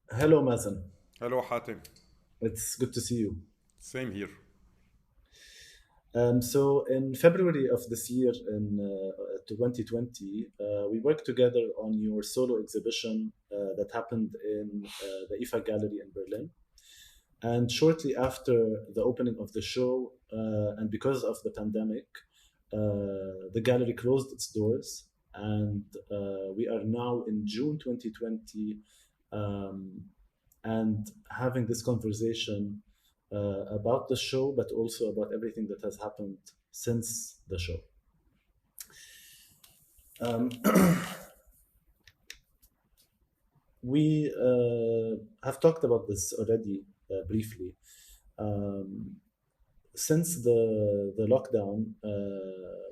Hello, Mazen. Hello, Hatem. It's good to see you. Same here. So, in February of this year, in 2020, we worked together on your solo exhibition that happened in the IFA Gallery in Berlin. And shortly after the opening of the show, and because of the pandemic, the gallery closed its doors. And we are now in June 2020, um, and having this conversation about the show, but also about everything that has happened since the show. Um, we have talked about this already briefly. Um, since the lockdown,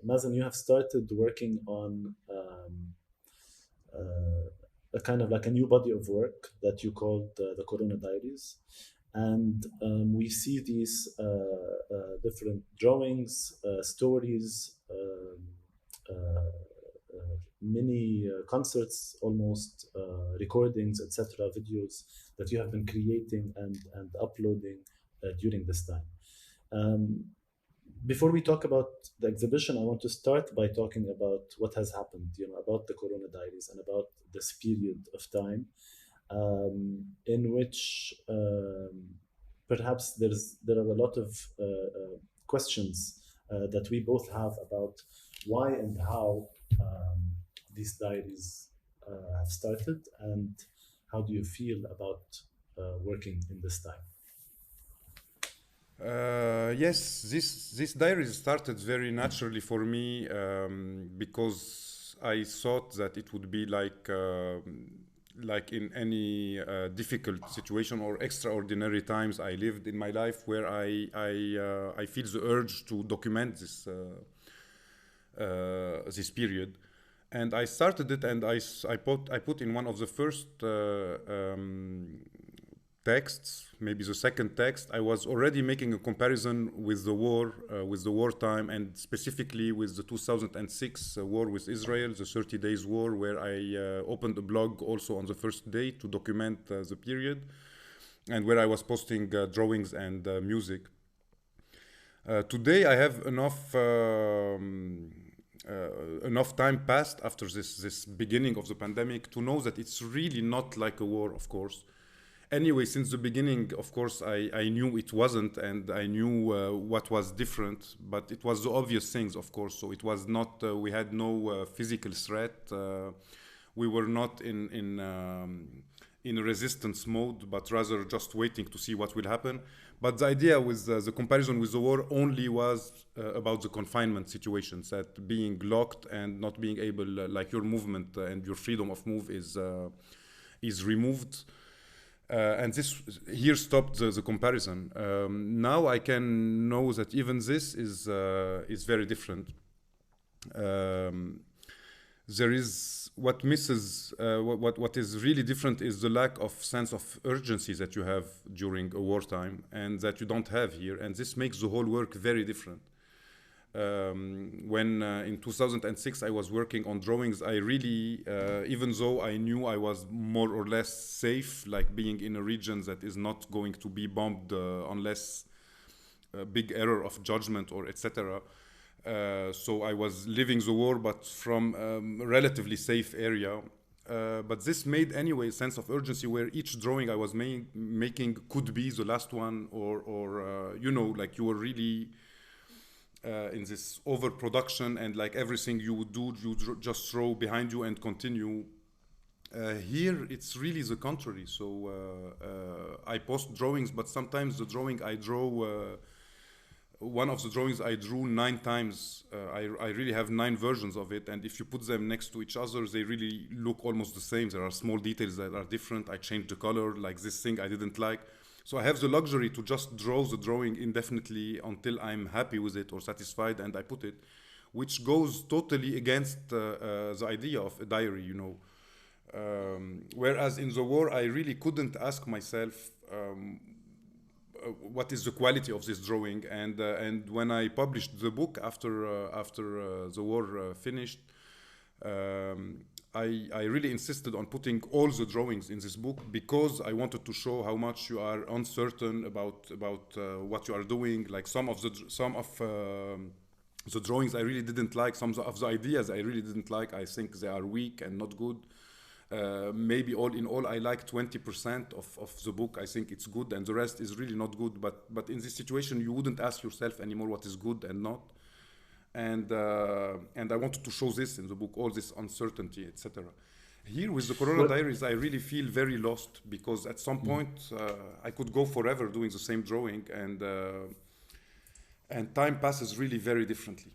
Mazen, you have started working on a kind of like a new body of work that you called the Corona Diaries. And we see these different drawings, stories, mini concerts, almost recordings, etc., videos that you have been creating and uploading during this time. Um, Before we talk about the exhibition, I want to start by talking about what has happened, about the Corona Diaries and about this period of time in which perhaps there are a lot of questions that we both have about why and how these diaries have started, and how do you feel about working in this time? Yes, this diary started very naturally for me because I thought that it would be like in any difficult situation or extraordinary times I lived in my life where I feel the urge to document this period. And I started it, and I put in one of the first texts, maybe the second text. I was already making a comparison with the wartime, and specifically with the 2006 war with Israel, the 30 Days War, where I opened a blog also on the first day to document the period, and where I was posting drawings and music. Today, I have enough time passed after this beginning of the pandemic to know that it's really not like a war, of course. Anyway, since the beginning, of course, I knew it wasn't, and I knew what was different, but it was the obvious things, of course. So it was not, we had no physical threat. We were not in resistance mode, but rather just waiting to see what will happen. But the idea with the comparison with the war only was about the confinement situations, that being locked and not being able, like your movement and your freedom of move is removed. And this here stopped the comparison. Now I can know that even this is very different. Um, there is what misses what is really different is the lack of sense of urgency that you have during a wartime and that you don't have here, and this makes the whole work very different. When in 2006 I was working on drawings, I really, even though I knew I was more or less safe, like being in a region that is not going to be bombed unless a big error of judgment or etc. So I was living the war, but from a relatively safe area. But this made anyway a sense of urgency where each drawing I was making could be the last one, or like you were really in this overproduction, and like everything you would do, you just throw behind you and continue. Here, it's really the contrary. So I post drawings, but sometimes the drawing I draw, one of the drawings I drew 9 times. I really have 9 versions of it, and if you put them next to each other, they really look almost the same. There are small details that are different. I changed the color, like this thing I didn't like. So I have the luxury to just draw the drawing indefinitely until I'm happy with it or satisfied, and I put it, which goes totally against the idea of a diary. Whereas in the war, I really couldn't ask myself what is the quality of this drawing, and when I published the book after the war finished, um, I really insisted on putting all the drawings in this book because I wanted to show how much you are uncertain about what you are doing. Like some of the drawings I really didn't like. Some of the ideas I really didn't like. I think they are weak and not good. Maybe all in all, I like 20% of the book. I think it's good, and the rest is really not good. But in this situation, you wouldn't ask yourself anymore what is good and not. And I wanted to show this in the book, all this uncertainty, etc. Here with the Corona Diaries, I really feel very lost because at some point I could go forever doing the same drawing, and time passes really very differently.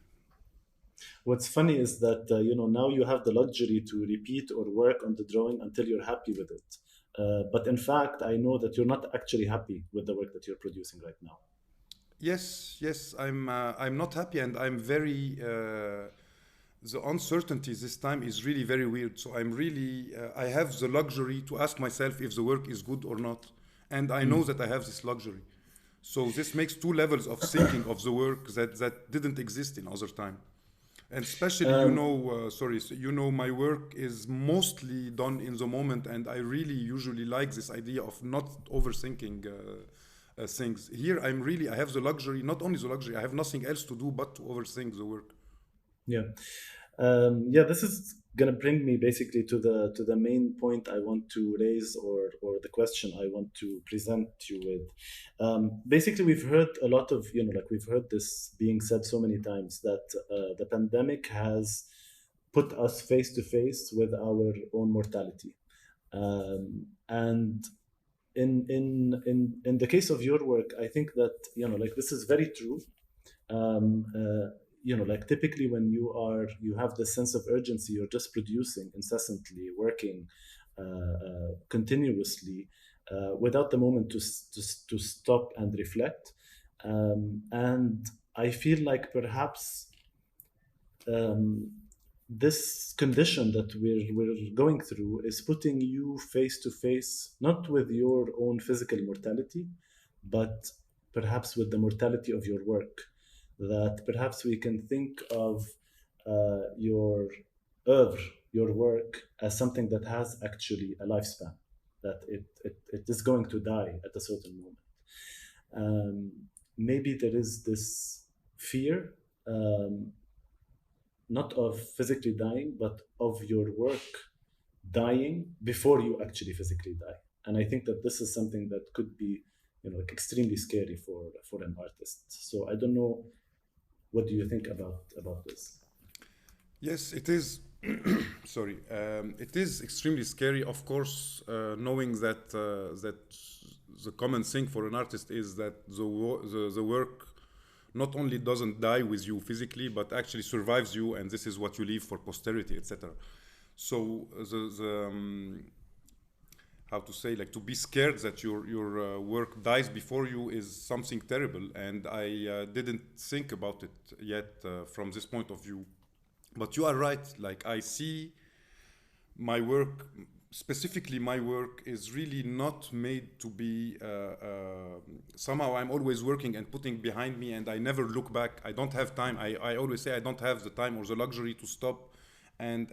What's funny is that now you have the luxury to repeat or work on the drawing until you're happy with it. But in fact, I know that you're not actually happy with the work that you're producing right now. Yes, I'm not happy, and I'm very. The uncertainty this time is really very weird. So I'm really. I have the luxury to ask myself if the work is good or not, and I know that I have this luxury. So this makes two levels of thinking of the work that didn't exist in other time. And especially, my work is mostly done in the moment, and I really usually like this idea of not overthinking things. Here, I have the luxury, not only the luxury, I have nothing else to do but to overthink the work. Yeah. This is gonna bring me basically to the main point I want to raise, or the question I want to present you with. Basically, we've heard a lot of we've heard this being said so many times that the pandemic has put us face to face with our own mortality, and in the case of your work, I think that this is very true. Typically when you have this sense of urgency, you're just producing incessantly, working continuously, without the moment to stop and reflect. And I feel like perhaps this condition that we're going through is putting you face to face, not with your own physical mortality, but perhaps with the mortality of your work. That perhaps we can think of your oeuvre, your work, as something that has actually a lifespan, that it is going to die at a certain moment. Maybe there is this fear, not of physically dying, but of your work dying before you actually physically die. And I think that this is something that could be extremely scary for an artist. So I don't know, what do you think about this? Yes, it is. Sorry, it is extremely scary, of course, knowing that the common thing for an artist is that the work not only doesn't die with you physically, but actually survives you, and this is what you leave for posterity, etc. So how to say, like, to be scared that your work dies before you is something terrible, and I didn't think about it yet from this point of view. But you are right. Like, I see my work, specifically my work, is really not made to be somehow I'm always working and putting behind me, and I never look back. I don't have time. I always say I don't have the time or the luxury to stop and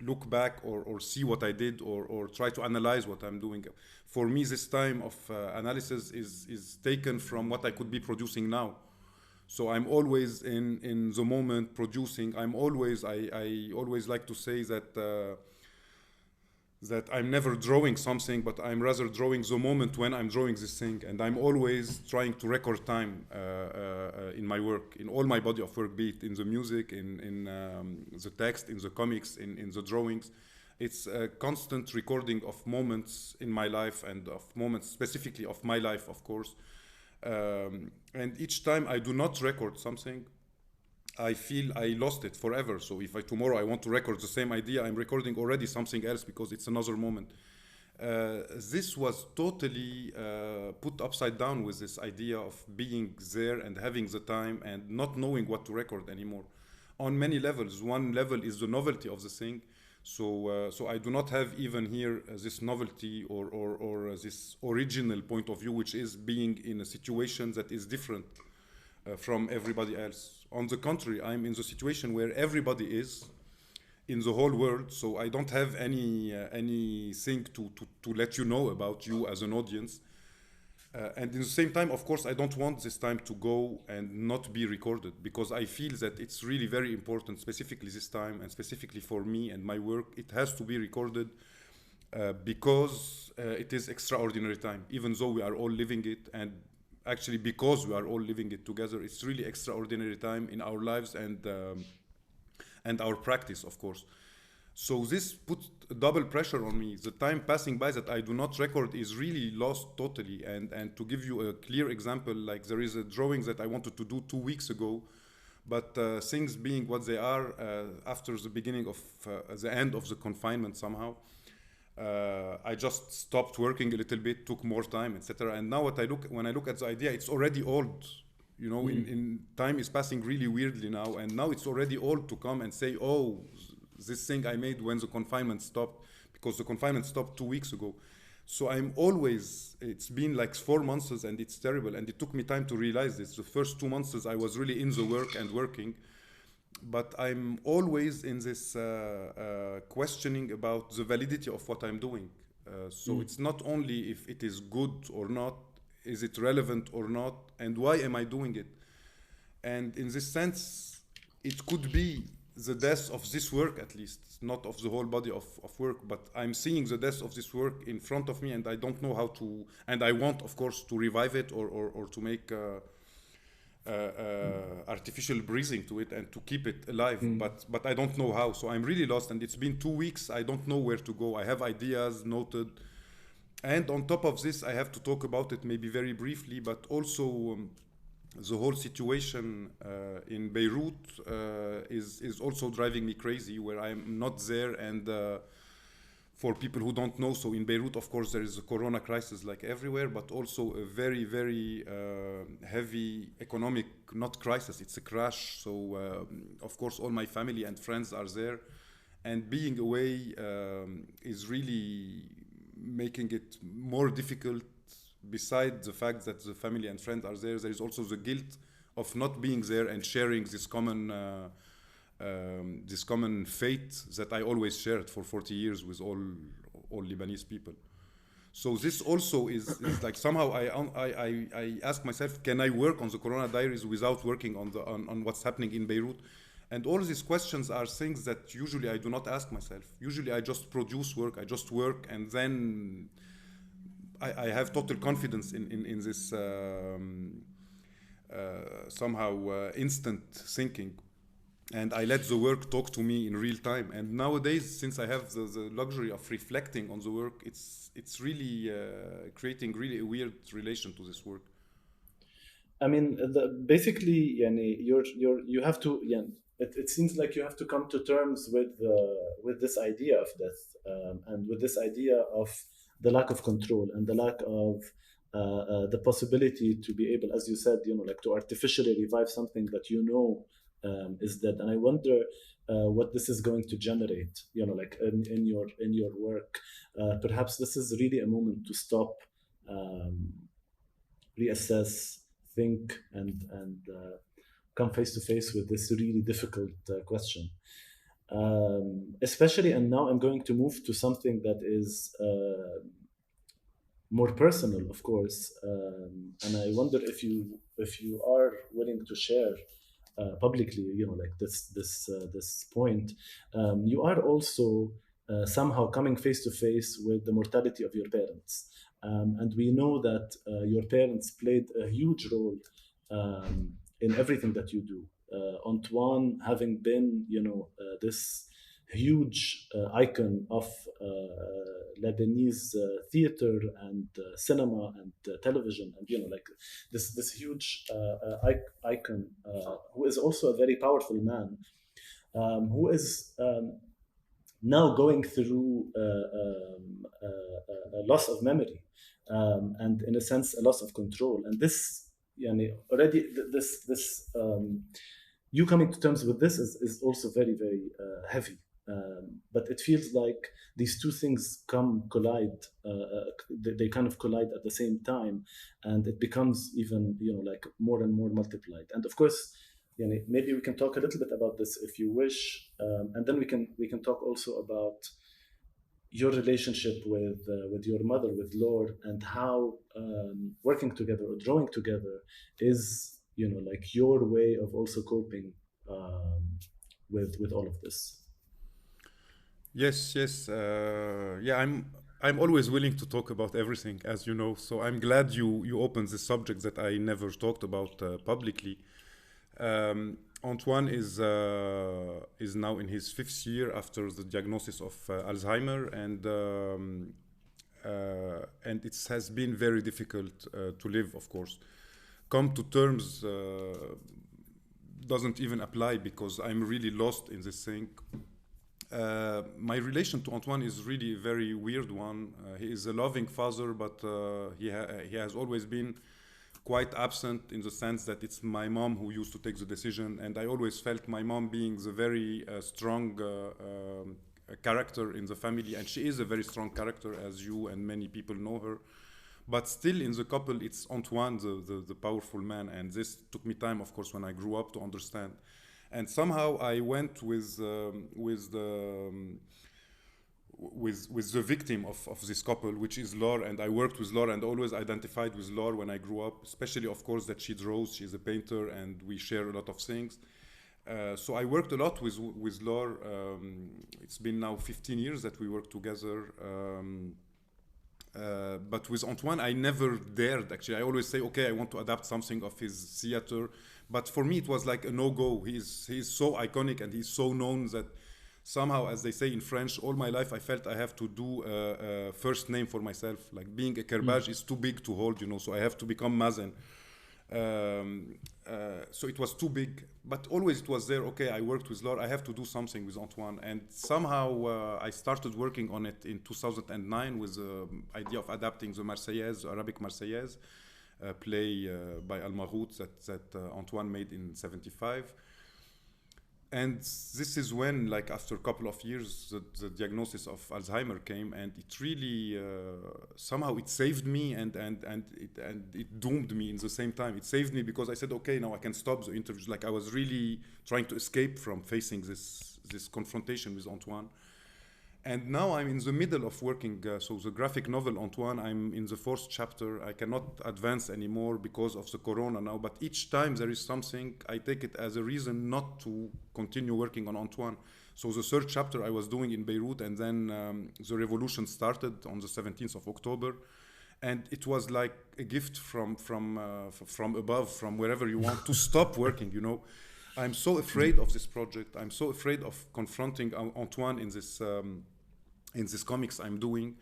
look back or see what I did or try to analyze what I'm doing. For me, this time of analysis is taken from what I could be producing now. So I'm always in the moment producing. I always like to say that I'm never drawing something, but I'm rather drawing the moment when I'm drawing this thing. And I'm always trying to record time in my work, in all my body of work, be it in the music, in the text, in the comics, in the drawings. It's a constant recording of moments in my life, and of moments specifically of my life, of course. And each time I do not record something, I feel I lost it forever. So if tomorrow I want to record the same idea, I'm recording already something else because it's another moment. This was totally put upside down with this idea of being there and having the time and not knowing what to record anymore. On many levels. One level is the novelty of the thing. So I do not have even here this novelty or this original point of view, which is being in a situation that is different from everybody else. On the contrary, I'm in the situation where everybody is, in the whole world. So I don't have anything to let you know about you as an audience. And in the same time, of course, I don't want this time to go and not be recorded, because I feel that it's really very important, specifically this time and specifically for me and my work. It has to be recorded because it is extraordinary time, even though we are all living it. And actually, because we are all living it together, it's really extraordinary time in our lives and our practice, of course. So this puts double pressure on me. The time passing by that I do not record is really lost totally. And to give you a clear example, like there is a drawing that I wanted to do 2 weeks ago, but things being what they are, after the beginning of the end of the confinement somehow, I just stopped working a little bit, took more time, etc. And now when I look at the idea, it's already old. You know, in time is passing really weirdly now, and now it's already old to come and say, oh, this thing I made when the confinement stopped, because the confinement stopped 2 weeks ago. So it's been like 4 months and it's terrible. And it took me time to realize this. The first 2 months I was really in the work and working, but I'm always in this questioning about the validity of what I'm doing. So it's not only if it is good or not, is it relevant or not, and why am I doing it? And in this sense, it could be the death of this work, at least, not of the whole body of work, but I'm seeing the death of this work in front of me, and I don't know how to, and I want, of course, to revive it or to make artificial breathing to it and to keep it alive, but I don't know how. So I'm really lost, and it's been 2 weeks. I don't know where to go. I have ideas noted, and on top of this, I have to talk about it maybe very briefly, but also the whole situation in Beirut is also driving me crazy, where I'm not there. And for people who don't know, so in Beirut, of course, there is a corona crisis like everywhere, but also a very, very heavy economic, not crisis, it's a crash. So, of course, all my family and friends are there. And being away is really making it more difficult. Besides the fact that the family and friends are there, there is also the guilt of not being there and sharing this common fate that I always shared for 40 years with all Lebanese people. So this also is like somehow I ask myself, can I work on the Corona Diaries without working on what's happening in Beirut? And all these questions are things that usually I do not ask myself. Usually I just produce work, I just work, and then I have total confidence in this somehow instant thinking, and I let the work talk to me in real time. And nowadays, since I have the luxury of reflecting on the work, it's really creating really a weird relation to this work. I mean, basically, yani, you have to. Yeah, it seems like you have to come to terms with this idea of death, and with this idea of the lack of control and the lack of the possibility to be able, as you said, like to artificially revive something that is dead. And I wonder what this is going to generate, like in your work. Perhaps this is really a moment to stop, reassess, think, and come face to face with this really difficult question. Especially, and now I'm going to move to something that is more personal, of course, and I wonder if you are willing to share publicly, like this point. You are also somehow coming face to face with the mortality of your parents, and we know that your parents played a huge role in everything that you do. Antoine having been, this huge icon of Lebanese theater and cinema and television, and like this huge icon, who is also a very powerful man, who is now going through a loss of memory, and in a sense a loss of control. And this, already this you coming to terms with this is also very, very heavy. But it feels like these two things collide. They kind of collide at the same time, and it becomes even like more and more multiplied. And of course, maybe we can talk a little bit about this if you wish, and then we can talk also about your relationship with your mother, with Laure, and how working together or drawing together is, like your way of also coping um, with all of this. Yes, yes. Yeah, I'm always willing to talk about everything, as you know. So I'm glad you opened this subject that I never talked about publicly. Antoine is now in his fifth year after the diagnosis of Alzheimer, and it has been very difficult to live. Of course, come to terms doesn't even apply because I'm really lost in this thing. My relation to Antoine is really a very weird one. He is a loving father, but he has always been quite absent in the sense that it's my mom who used to take the decision, and I always felt my mom being the very strong character in the family, and she is a very strong character, as you and many people know her. But still, in the couple, it's Antoine, the powerful man, and this took me time, of course, when I grew up to understand. And somehow I went with the victim of this couple, which is Laure, and I worked with Laure and always identified with Laure when I grew up, especially, of course, that she draws, she's a painter, and we share a lot of things. So I worked a lot with Laure. It's been now 15 years that we work together. But with Antoine, I never dared, actually. I always say, okay, I want to adapt something of his theater. But for me, it was like a no-go. He's so iconic and he's so known that somehow, as they say in French, all my life I felt I have to do a first name for myself. Like being a Kerbaj is too big to hold, so I have to become Mazen. So it was too big, but always it was there. Okay, I worked with Laure, I have to do something with Antoine, and somehow I started working on it in 2009 with the idea of adapting the Marseillaise, Arabic Marseillaise, play by Al Marout that Antoine made in '75. And this is when, like after a couple of years, the diagnosis of Alzheimer came, and it really somehow it saved me, and it doomed me in the same time. It saved me because I said, okay, now I can stop the interviews. Like I was really trying to escape from facing this confrontation with Antoine. And now I'm in the middle of working, so the graphic novel Antoine, I'm in the fourth chapter. I cannot advance anymore because of the corona now, but each time there is something, I take it as a reason not to continue working on Antoine. So the third chapter I was doing in Beirut, and then the revolution started on the 17th of October. And it was like a gift from above, from wherever you want, to stop working, I'm so afraid of this project. I'm so afraid of confronting Antoine in this comics I'm doing.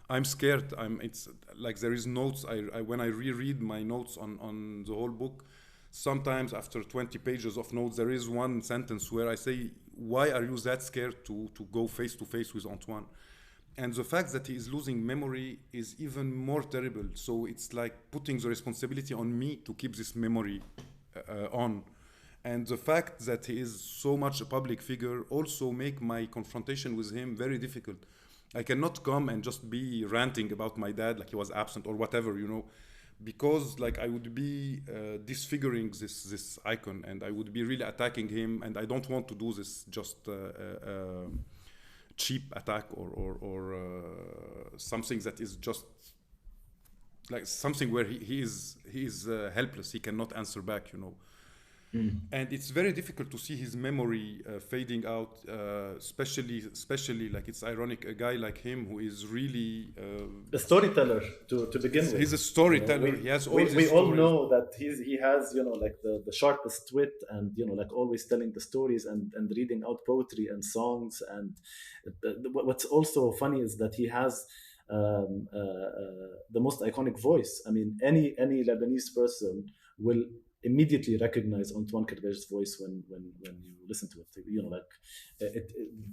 I'm scared. It's like there is notes. When I reread my notes on the whole book, sometimes after 20 pages of notes, there is one sentence where I say, why are you that scared to go face to face with Antoine? And the fact that he is losing memory is even more terrible. So it's like putting the responsibility on me to keep this memory on. And the fact that he is so much a public figure also make my confrontation with him very difficult. I cannot come and just be ranting about my dad like he was absent or whatever, because like I would be disfiguring this icon, and I would be really attacking him, and I don't want to do this just cheap attack or something that is just like something where he is helpless. He cannot answer back, And it's very difficult to see his memory fading out, especially like it's ironic, a guy like him who is really a storyteller to begin with. He's a storyteller. He has all we all know that he has like the sharpest wit, and like always telling the stories and reading out poetry and songs. And what's also funny is that he has the most iconic voice. I mean, any Lebanese person will immediately recognize Antoine Kerbaj's voice when you listen to it. Like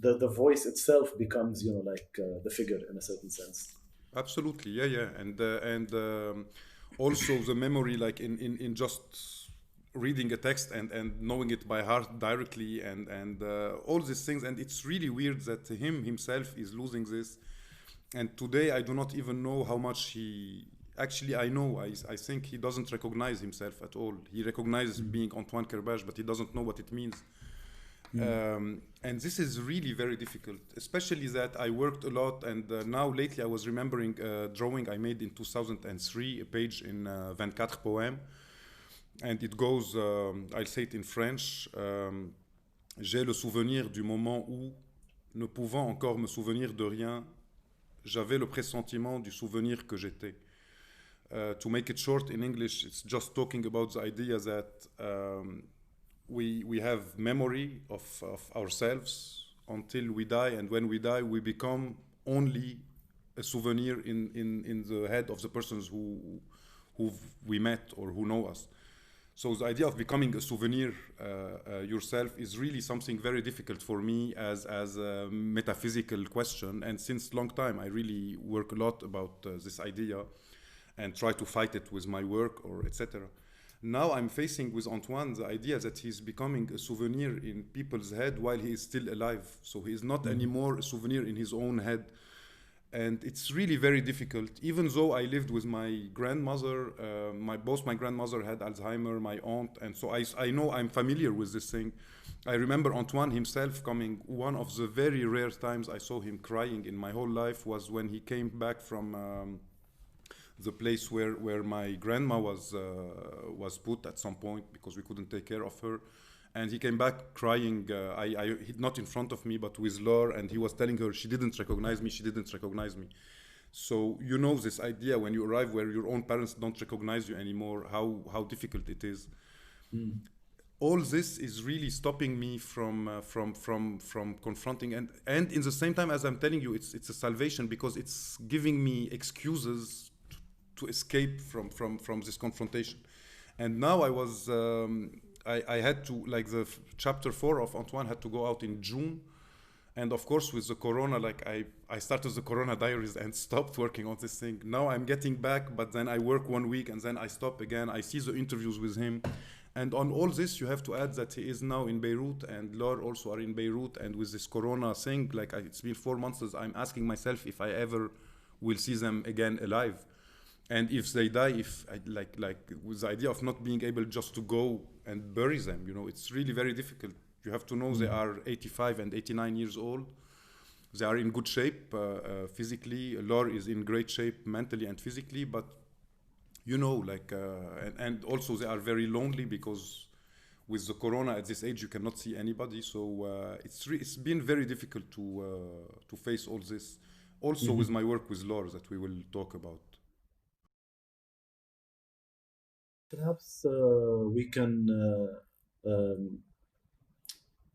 the voice itself becomes like the figure in a certain sense. Absolutely, yeah, and also the memory, like in just reading a text and knowing it by heart directly, and all these things. And it's really weird that himself is losing this. And today I do not even know how much Actually, I know. I think he doesn't recognize himself at all. He recognizes being Antoine Kerbaj, but he doesn't know what it means. And this is really very difficult, especially that I worked a lot. And now lately I was remembering a drawing I made in 2003, a page in 24 Poèmes. And it goes, I'll say it in French. J'ai le souvenir du moment où, ne pouvant encore me souvenir de rien, j'avais le pressentiment du souvenir que j'étais. To make it short in English, it's just talking about the idea that we have memory of ourselves until we die, and when we die, we become only a souvenir in the head of the persons who we met or who know us. So the idea of becoming a souvenir yourself is really something very difficult for me as a metaphysical question. And since long time, I really work a lot about this idea and try to fight it with my work or etc. Now I'm facing with Antoine the idea that he's becoming a souvenir in people's head while he is still alive. So he is not anymore a souvenir in his own head. And it's really very difficult, even though I lived with my grandmother. Both my grandmother had Alzheimer, my aunt, and so I know I'm familiar with this thing. I remember Antoine himself coming. One of the very rare times I saw him crying in my whole life was when he came back from the place where my grandma was put at some point because we couldn't take care of her. And he came back crying, not in front of me, but with Laure, and he was telling her she didn't recognize me. So you know this idea when you arrive where your own parents don't recognize you anymore, how difficult it is. All this is really stopping me from confronting, and in the same time as I'm telling you, it's a salvation because it's giving me excuses to escape from this confrontation. And now I was. I had to, like the chapter 4 of Antoine had to go out in June. And of course, with the Corona, like I started the Corona diaries and stopped working on this thing. Now I'm getting back, but then I work 1 week and then I stop again. I see the interviews with him. And on all this, you have to add that he is now in Beirut and Laure also are in Beirut. And with this Corona thing, like it's been 4 months, I'm asking myself if I ever will see them again alive. And if they die, if like with the idea of not being able just to go and bury them, it's really very difficult. You have to know they are 85 and 89 years old. They are in good shape physically. Laure is in great shape mentally and physically, but and also they are very lonely because with the Corona at this age you cannot see anybody. So it's been very difficult to face all this. Also with my work with Laure that we will talk about. Perhaps we can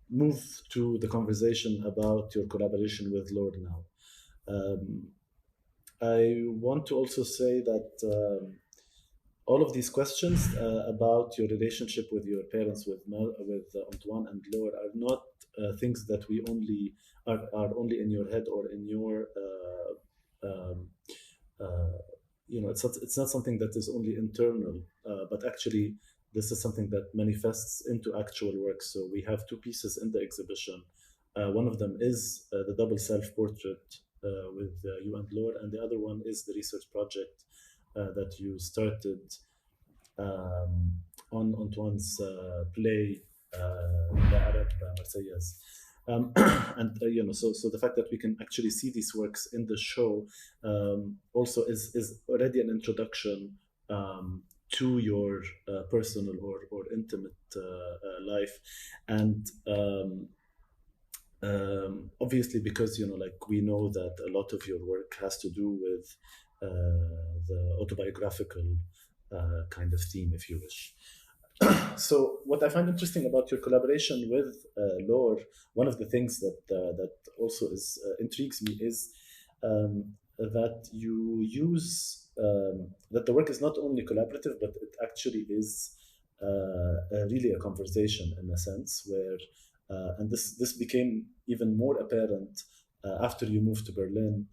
move to the conversation about your collaboration with Laure now. I want to also say that all of these questions about your relationship with your parents, with Antoine and Laure, are not things that we only are only in your head or in your it's not something that is only internal, but actually this is something that manifests into actual work. So we have 2 pieces in the exhibition. One of them is the double self-portrait with you and Laure, and the other one is the research project that you started on Antoine's play, the Arab Marseillaise. And so the fact that we can actually see these works in the show also is already an introduction to your personal or intimate life, and obviously because we know that a lot of your work has to do with the autobiographical kind of theme, if you wish. So what I find interesting about your collaboration with Laure, one of the things that also intrigues me is that you use that the work is not only collaborative, but it actually is really a conversation in a sense where, and this became even more apparent after you moved to Berlin,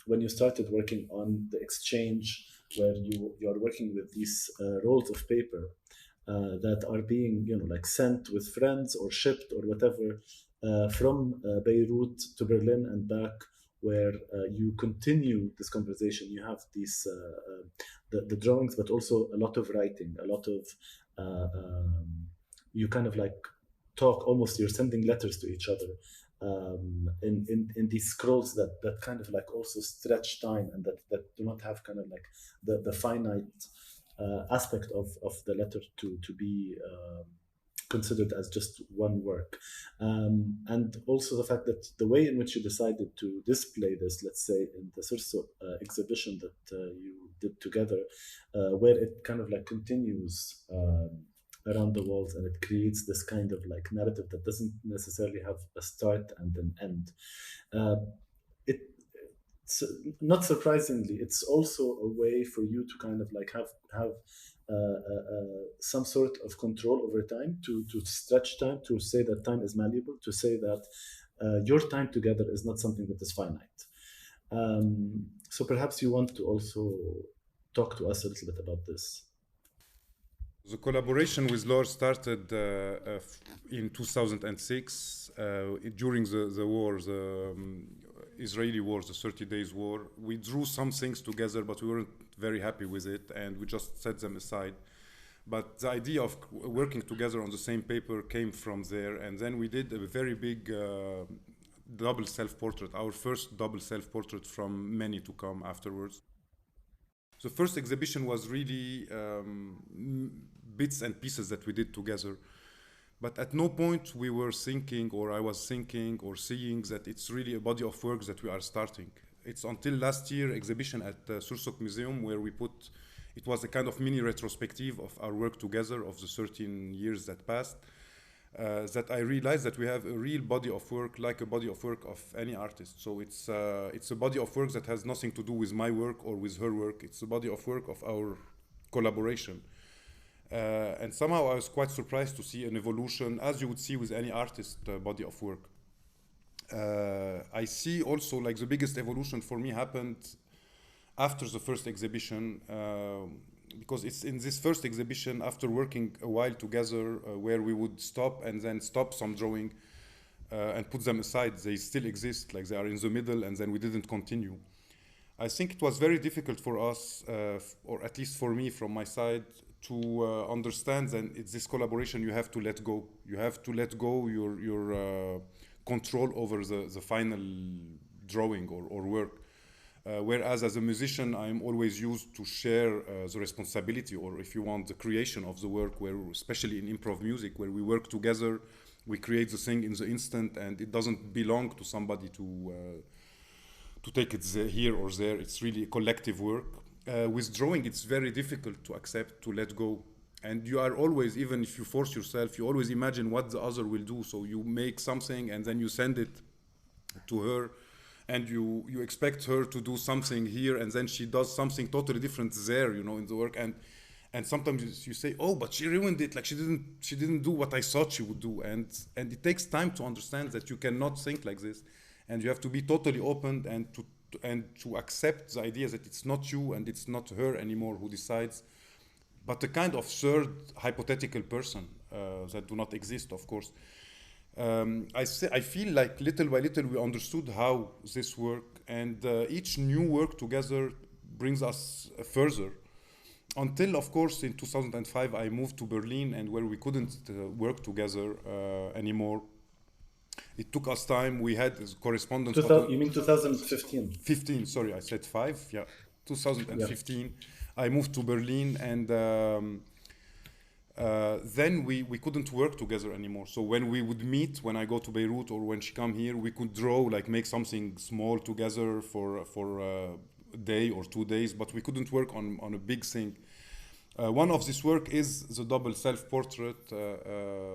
when you started working on the exchange, where you are working with these rolls of paper that are being sent with friends or shipped or whatever from Beirut to Berlin and back, where you continue this conversation. You have these the drawings, but also a lot of writing, a lot of you kind of like talk, almost you're sending letters to each other in these scrolls that kind of like also stretch time, and that do not have kind of like the finite aspect of the letter to be considered as just one work. And also the fact that the way in which you decided to display this, let's say in the Surso exhibition that you did together, where it kind of like continues around the walls, and it creates this kind of like narrative that doesn't necessarily have a start and an end. Uh, it it's, not surprisingly, it's also a way for you to kind of like have some sort of control over time, to stretch time, to say that time is malleable, to say that your time together is not something that is finite. So perhaps you want to also talk to us a little bit about this. The collaboration with Laure started in 2006 during the war, the Israeli war, the 30 Days War. We drew some things together, but we weren't very happy with it, and we just set them aside. But the idea of working together on the same paper came from there, and then we did a very big double self-portrait, our first double self-portrait from many to come afterwards. The first exhibition was really bits and pieces that we did together. But at no point we were thinking, or I was thinking or seeing that it's really a body of work that we are starting. It's until last year exhibition at Sursok Museum where we put, it was a kind of mini retrospective of our work together of the 13 years that passed. That I realized that we have a real body of work, like a body of work of any artist. So it's a body of work that has nothing to do with my work or with her work. It's a body of work of our collaboration. And somehow I was quite surprised to see an evolution, as you would see with any artist body of work. I see also like the biggest evolution for me happened after the first exhibition, because it's in this first exhibition, after working a while together, where we would stop and then stop some drawing and put them aside. They still exist, like they are in the middle, and then we didn't continue. I think it was very difficult for us, or at least for me from my side, to understand that it's this collaboration you have to let go. You have to let go your control over the final drawing or work. Whereas as a musician, I'm always used to share the responsibility, or if you want, the creation of the work, where especially in improv music, where we work together, we create the thing in the instant, and it doesn't belong to somebody to take it here or there. It's really a collective work. With drawing, it's very difficult to accept, to let go. And you are always, even if you force yourself, you always imagine what the other will do. So you make something and then you send it to her, and you expect her to do something here, and then she does something totally different there, you know, in the work. And sometimes you say, oh, but she ruined it. Like she didn't do what I thought she would do. And it takes time to understand that you cannot think like this, and you have to be totally open and to accept the idea that it's not you and it's not her anymore who decides, but a kind of third hypothetical person that do not exist, of course. I feel like little by little we understood how this work, and each new work together brings us further. Until, of course, in 2005 I moved to Berlin, and where we couldn't work together anymore. It took us time. We had correspondence. You mean 2015? 15, sorry, I said 5. Yeah, 2015. Yeah. I moved to Berlin, and then we couldn't work together anymore. So when we would meet, when I go to Beirut or when she come here, we could draw, like make something small together for a day or 2 days, but we couldn't work on a big thing. One of this work is the double self-portrait.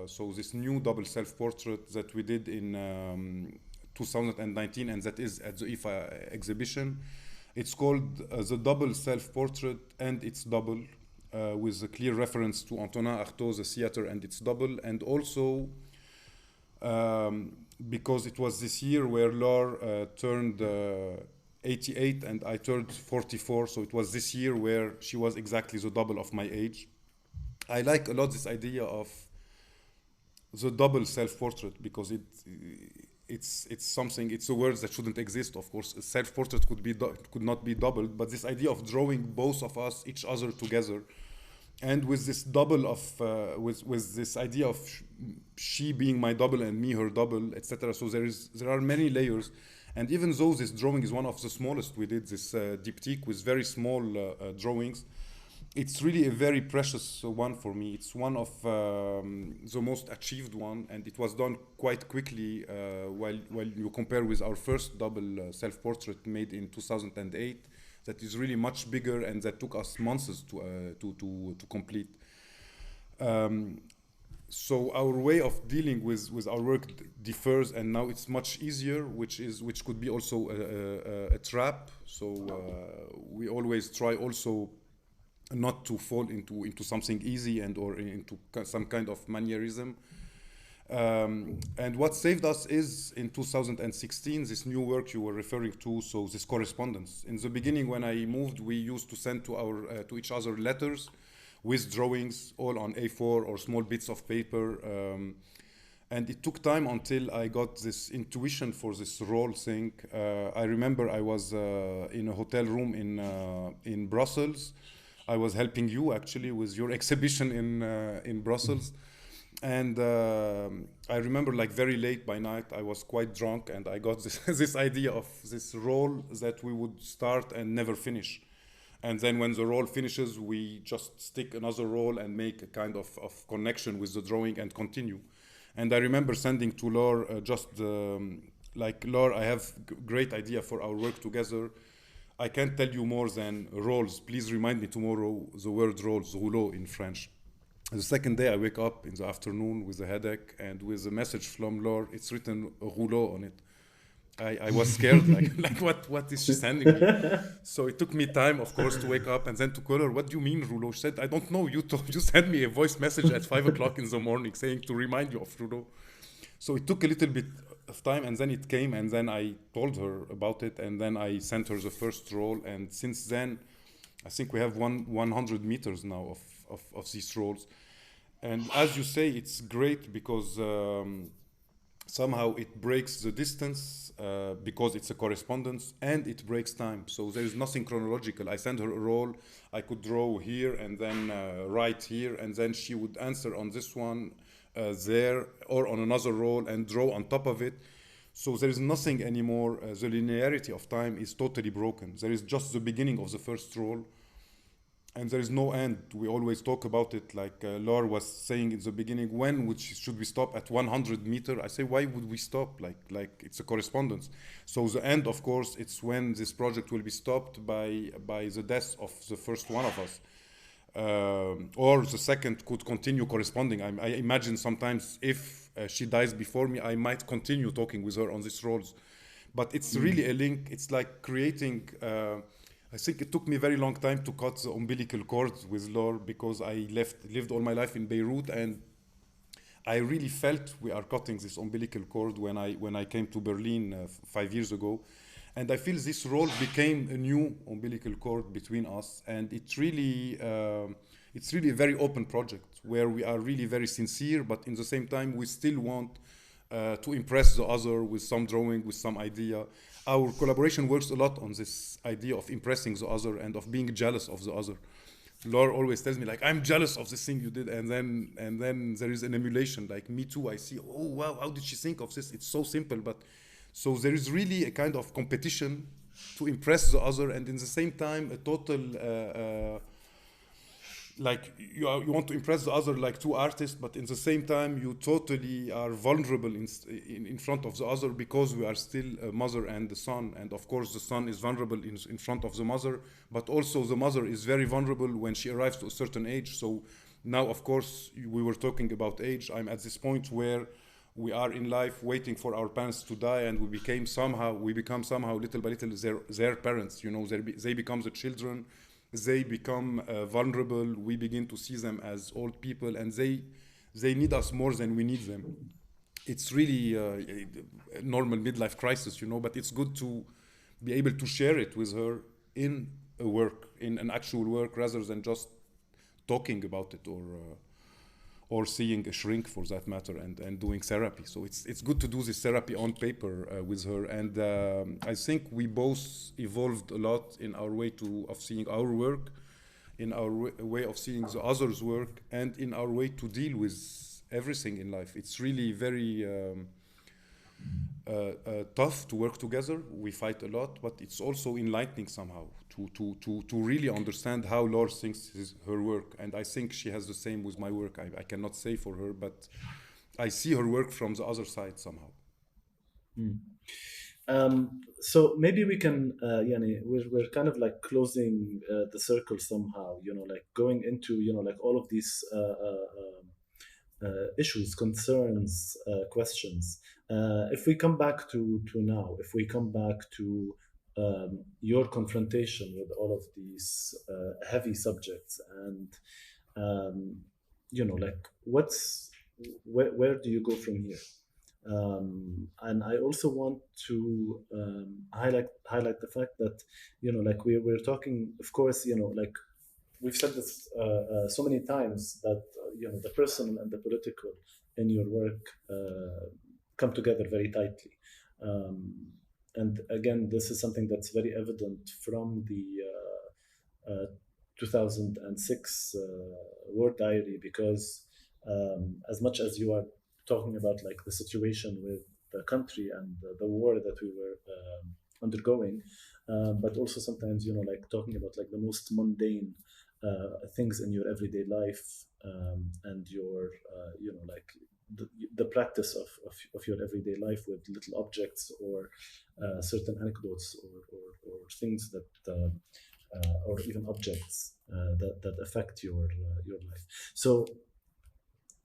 So this new double self-portrait that we did in 2019, and that is at the IFA exhibition. It's called the double self-portrait and its double, with a clear reference to Antonin Artaud's The Theater and its Double, and also because it was this year where Laure turned 88 and I turned 44, so it was this year where she was exactly the double of my age. I like a lot this idea of the double self-portrait, because it's something, it's a word that shouldn't exist. Of course, a self-portrait could not be doubled, but this idea of drawing both of us, each other together, and with this double of with this idea of she being my double and me her double, etc. So there are many layers, and even though this drawing is one of the smallest we did, this diptyque with very small drawings, it's really a very precious one for me. It's one of the most achieved one, and it was done quite quickly while you compare with our first double self-portrait made in 2008. That is really much bigger, and that took us months to complete. So our way of dealing with our work differs, and now it's much easier, which could be also a trap. So we always try also not to fall into something easy or into some kind of mannerism. And what saved us is in 2016 this new work you were referring to, so this correspondence. In the beginning, when I moved, we used to send to each other letters with drawings all on A4 or small bits of paper, and it took time until I got this intuition for this role thing. I remember I was in a hotel room in Brussels. I was helping you actually with your exhibition in Brussels. And I remember, like, very late by night, I was quite drunk, and I got this idea of this role that we would start and never finish. And then when the role finishes, we just stick another role and make a kind of connection with the drawing and continue. And I remember sending to Laure like, Laure, I have great idea for our work together. I can't tell you more than roles. Please remind me tomorrow the word roles, rouleau in French. The second day I wake up in the afternoon with a headache and with a message from Laure. It's written rouleau on it. I was scared, like what is she sending me? So it took me time, of course, to wake up and then to call her. What do you mean rouleau? She said, I don't know. You sent me a voice message at 5 o'clock in the morning saying to remind you of rouleau. So it took a little bit of time, and then it came, and then I told her about it, and then I sent her the first roll. And since then, I think we have 100 meters now of these rolls. And as you say, it's great because somehow it breaks the distance because it's a correspondence, and it breaks time. So there is nothing chronological. I send her a roll, I could draw here and then write here, and then she would answer on this one there or on another roll and draw on top of it. So there is nothing anymore. The linearity of time is totally broken. There is just the beginning of the first roll, and there is no end. We always talk about it, like Laure was saying in the beginning, should we stop at 100 meters? I say, why would we stop? Like it's a correspondence. So the end, of course, it's when this project will be stopped by the death of the first one of us. Or the second could continue corresponding. I imagine sometimes if she dies before me, I might continue talking with her on these roles. But it's really a link. It's like creating... I think it took me a very long time to cut the umbilical cord with Laure because I lived all my life in Beirut, and I really felt we are cutting this umbilical cord when I came to Berlin 5 years ago. And I feel this role became a new umbilical cord between us, and it's really a very open project where we are really very sincere, but in the same time we still want to impress the other with some drawing, with some idea. Our collaboration works a lot on this idea of impressing the other and of being jealous of the other. Laure always tells me, like, I'm jealous of this thing you did, and then there is an emulation, like, me too. I see, oh wow, how did she think of this? It's so simple, but so there is really a kind of competition to impress the other, and in the same time a total like you want to impress the other like two artists, but in the same time you totally are vulnerable in front of the other, because we are still a mother and the son, and of course the son is vulnerable in front of the mother, but also the mother is very vulnerable when she arrives to a certain age. So now, of course, we were talking about age. I'm at this point where we are in life waiting for our parents to die, and we become somehow little by little their parents. You know, they become the children. They become vulnerable. We begin to see them as old people, and they need us more than we need them. It's really a normal midlife crisis, you know, but it's good to be able to share it with her in in an actual work, rather than just talking about it or seeing a shrink for that matter, and doing therapy. So it's good to do this therapy on paper with her. And I think we both evolved a lot in our way of seeing our work, in our way of seeing the others' work, and in our way to deal with everything in life. It's really very tough to work together. We fight a lot, but it's also enlightening somehow to really understand how Laure thinks her work. And I think she has the same with my work. I cannot say for her, but I see her work from the other side somehow. So maybe we can, Yani, we're kind of like closing the circle somehow, like going into, like all of these issues, concerns, questions. If we come back to now, if we come back to your confrontation with all of these heavy subjects, and like where do you go from here? And I also want to highlight the fact that like we're talking, of course, like we've said this so many times, that the personal and the political in your work come together very tightly. And again, this is something that's very evident from the 2006 war diary, because as much as you are talking about like the situation with the country and the war that we were undergoing, but also sometimes like talking about like the most mundane things in your everyday life, and your like the practice of your everyday life with little objects, or certain anecdotes, or things that or even objects that affect your life. So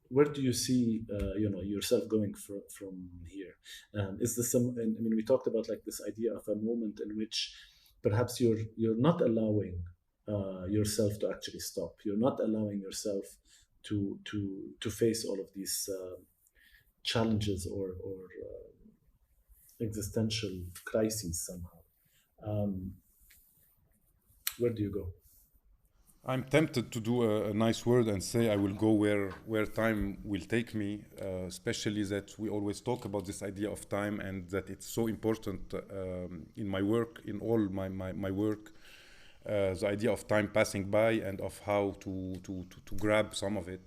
where do you see yourself going from here? Is this some? I mean, we talked about like this idea of a moment in which perhaps you're not allowing yourself to actually stop. You're not allowing yourself to face all of these challenges or existential crises somehow. Where do you go? I'm tempted to do a nice word and say I will go where time will take me, especially that we always talk about this idea of time, and that it's so important in my work, in all my work, the idea of time passing by and of how to grab some of it.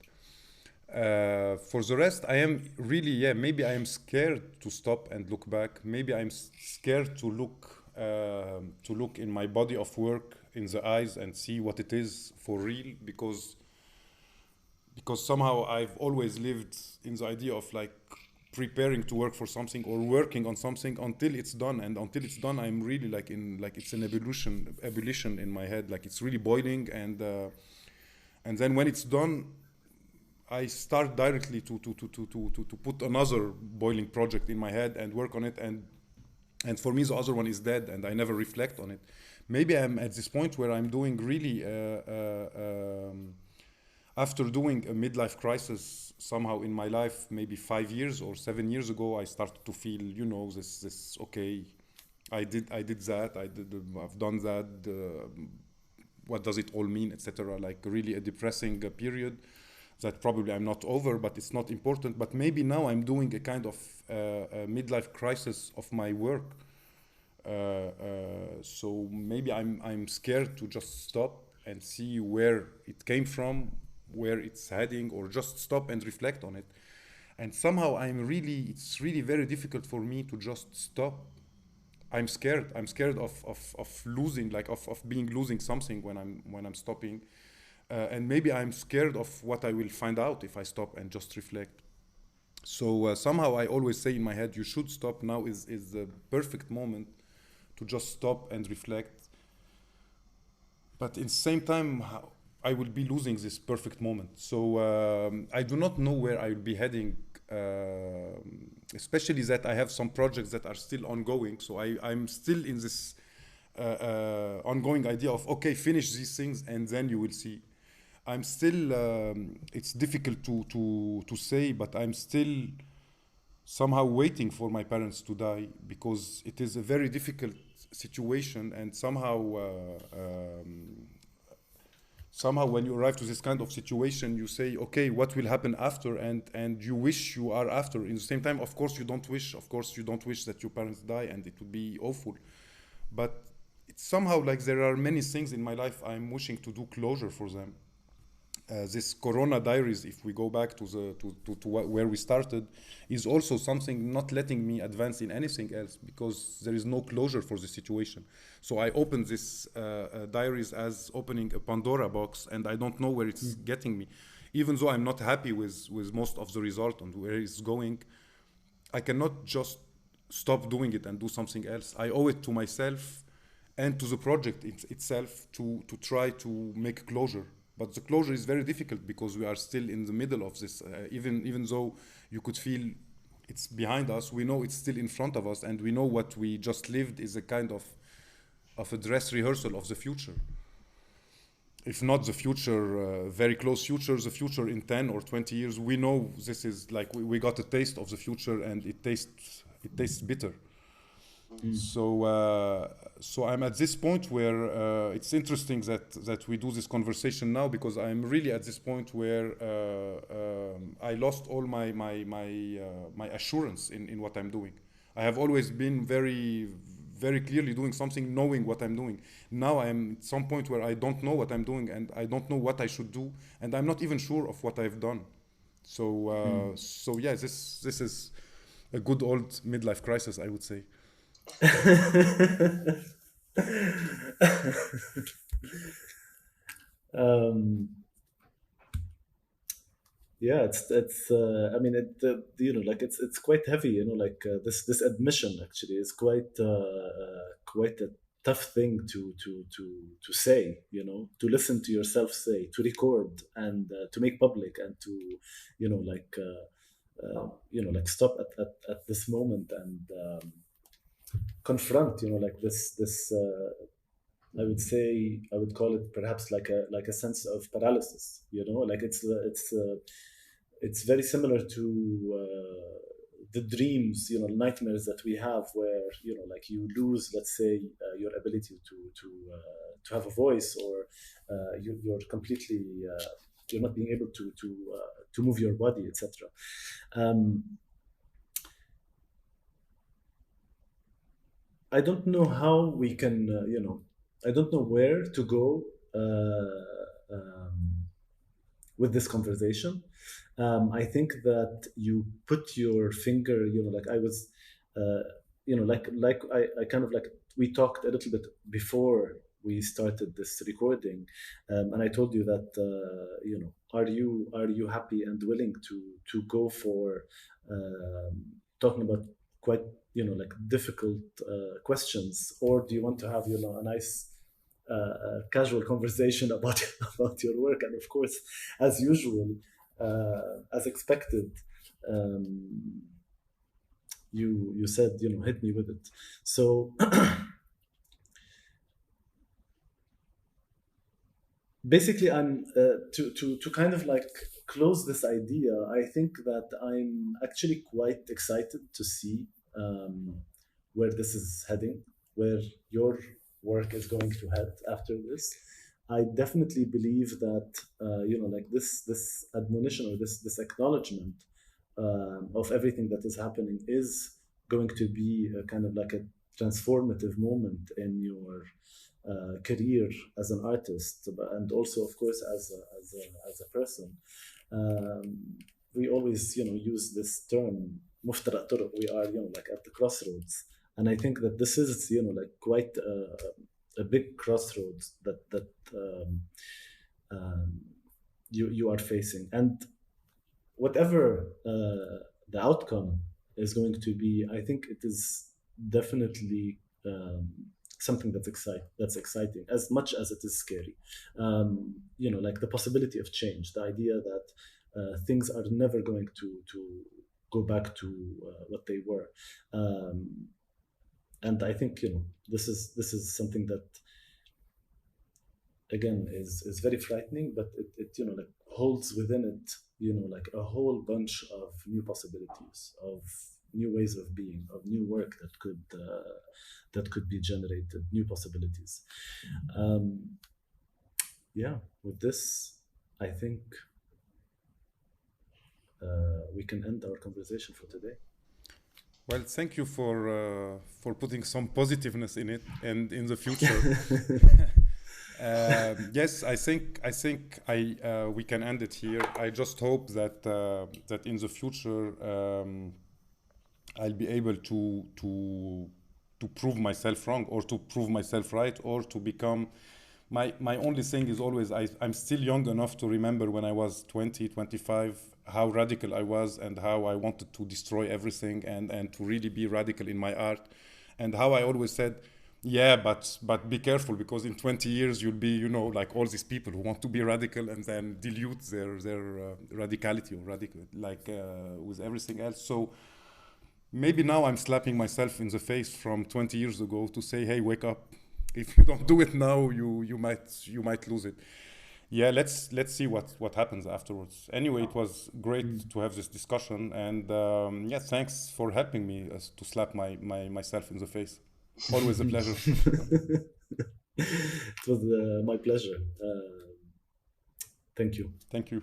For the rest, I am really, maybe I am scared to stop and look back. Maybe I'm scared to look in my body of work in the eyes and see what it is for real, because somehow I've always lived in the idea of like preparing to work for something or working on something until it's done, and until it's done I'm really like it's an ebullition in my head, like it's really boiling, and then when it's done I start directly to put another boiling project in my head and work on it, and for me the other one is dead and I never reflect on it. Maybe I'm at this point where I'm doing really, after doing a midlife crisis somehow in my life, maybe 5 years or 7 years ago, I started to feel, this okay, I did that, I've done that, what does it all mean, etc. Like really a depressing period that probably I'm not over, but it's not important. But maybe now I'm doing a kind of a midlife crisis of my work. So maybe I'm scared to just stop and see where it came from, where it's heading, or just stop and reflect on it. And somehow it's really very difficult for me to just stop. I'm scared of losing, like of losing something when I'm stopping. And maybe I'm scared of what I will find out if I stop and just reflect. So somehow I always say in my head, you should stop. Now is the perfect moment to just stop and reflect. But in the same time, I will be losing this perfect moment. So I do not know where I will be heading, especially that I have some projects that are still ongoing. So I'm still in this ongoing idea of, okay, finish these things and then you will see. I'm still, it's difficult to say, but I'm still somehow waiting for my parents to die, because it is a very difficult situation, and somehow somehow when you arrive to this kind of situation, you say, okay, what will happen after? And you wish you are after. In the same time, of course you don't wish that your parents die, and it would be awful. But it's somehow like there are many things in my life I'm wishing to do closure for them. This Corona diaries, if we go back to where we started, is also something not letting me advance in anything else, because there is no closure for the situation. So I opened this diaries as opening a Pandora box, and I don't know where it's getting me. Even though I'm not happy with most of the result and where it's going, I cannot just stop doing it and do something else. I owe it to myself and to the project itself to try to make closure. But the closure is very difficult because we are still in the middle of this. Even though you could feel it's behind us, we know it's still in front of us, and we know what we just lived is a kind of a dress rehearsal of the future. If not the future, very close future, the future in 10 or 20 years, we know this is like we got a taste of the future, and it tastes bitter. So I'm at this point where it's interesting that we do this conversation now, because I'm really at this point where I lost all my assurance in what I'm doing. I have always been very clearly doing something, knowing what I'm doing. Now I'm at some point where I don't know what I'm doing, and I don't know what I should do, and I'm not even sure of what I've done. So yeah, this is a good old midlife crisis, I would say. um, yeah, it's I mean like it's quite heavy, like this admission actually is quite a tough thing to say, to listen to yourself say, to record, and to make public, and to like like stop at this moment, and confront, like this I would call it perhaps like a sense of paralysis. Like it's very similar to the dreams, nightmares that we have, where like you lose, let's say, your ability to have a voice, or you're completely you're not being able to move your body, etc. I don't know how we can, I don't know where to go with this conversation. I think that you put your finger, like I was, like I kind of like, we talked a little bit before we started this recording, and I told you that, are you happy and willing to go for talking about quite like difficult questions, or do you want to have a nice casual conversation about about your work? And of course, as usual, as expected, you said, hit me with it. So basically, I'm to kind of like close this idea. I think that I'm actually quite excited to see where this is heading, where your work is going to head after this. I definitely believe that like this admonition, or this acknowledgement of everything that is happening is going to be a kind of like a transformative moment in your career as an artist, and also, of course, as a person. We always use this term مفترق طرق. We are like at the crossroads, and I think that this is like quite a big crossroads that you are facing, and whatever the outcome is going to be, I think it is definitely something that's exciting as much as it is scary. Like the possibility of change, the idea that things are never going to go back to what they were. And I think this is something that, again, is very frightening, but it like holds within it like a whole bunch of new possibilities, of new ways of being, of new work that could be generated, new possibilities. yeah, with this, I think we can end our conversation for today. Well, thank you for putting some positiveness in it, and in the future. Yes, I think we can end it here. I just hope that in the future I'll be able to prove myself wrong, or to prove myself right, or to become. My only thing is always I'm still young enough to remember when I was 20, 25, how radical I was, and how I wanted to destroy everything, and to really be radical in my art, and how I always said, yeah, but be careful, because in 20 years you'll be, like all these people who want to be radical and then dilute their radicality, or radical, like with everything else. So maybe now I'm slapping myself in the face from 20 years ago to say, hey, wake up. If you don't do it now, you might lose it. Yeah, let's see what happens afterwards. Anyway, it was great to have this discussion, and yeah, thanks for helping me to slap myself in the face. Always a pleasure. It was my pleasure. Thank you. Thank you.